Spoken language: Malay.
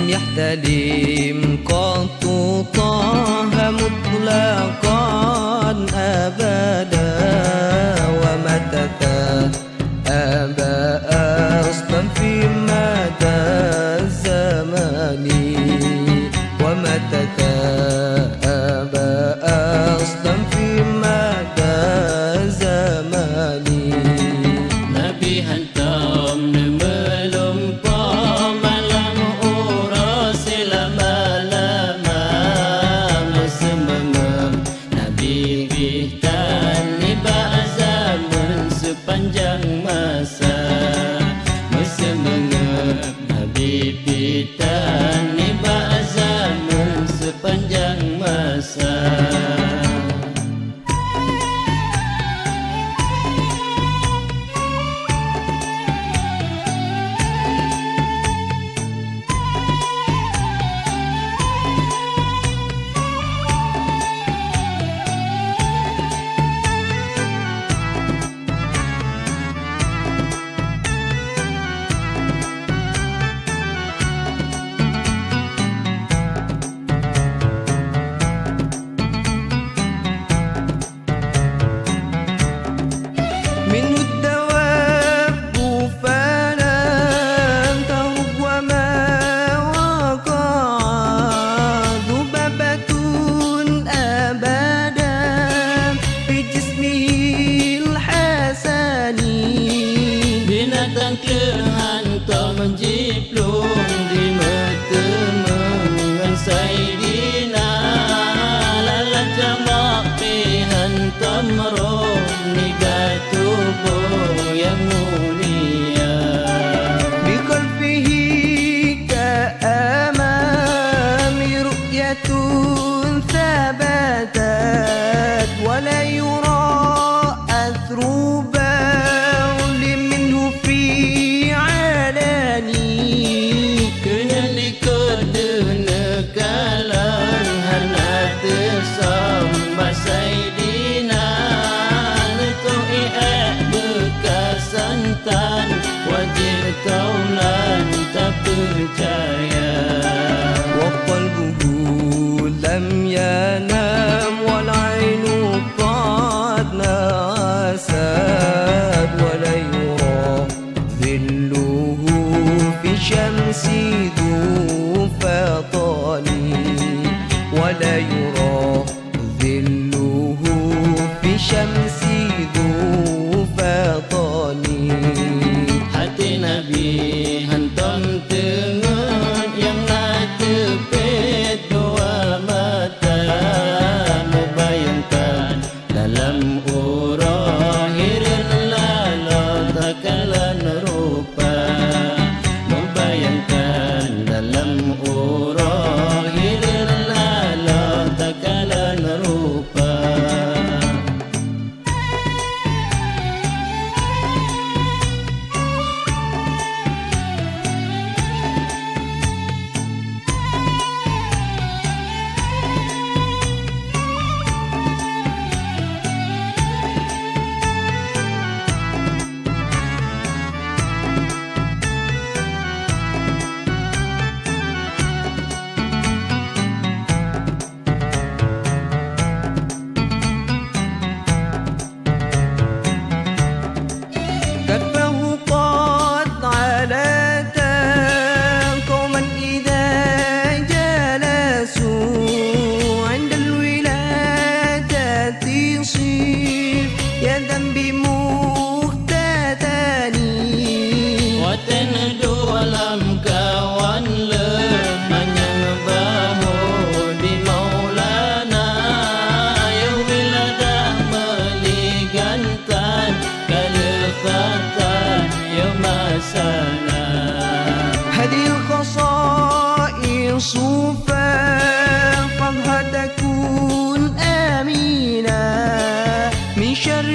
يحتلم قط طه مطلقا أبدا ومتى أبى أصلا في مدى الزمان ومتى أبى أصلا في مدى الزمان Nabi hantam belum malam uras lama-lama Semengem Nabi bihtan nibak zaman sepanjang masa Semengem Nabi bihtan nibak zaman sepanjang masa منه الدواب فلم تهرب وما وقع ذبابة أبدا في جسمه الحسن Binatang terhantar menjiplung di metemengan Saidina Lalat jamak dihantam roh nigat tubuh yang mulia بخلفه كأمام رؤية ثبتت ولا يرى أثر بول منه في علاني Kena dikedekalan hana tersambat Saidina Letup i'ad bekas santan wajib taulan tak percaya وقلبه لم ينام والعين قد نعست ولا يرى ظله في شمس ذو فطن ولا يرى ظله في شمس ذو فطن Hati Nabi hantam tengen yang nak tepet dua mata Membayangkan dalam urahiran lala takalan rupa Membayangkan dalam urahiran lala takalan rupa كفه قد علتا قوما إذا جلسوا عند الولادة صير يدا بمختتن Watan dalam kawan lemah yang bahu di Maulana Ya wiladah meligantan kalefatan ya masana هذه الخصائص فاحفظها تكون آمينا من شر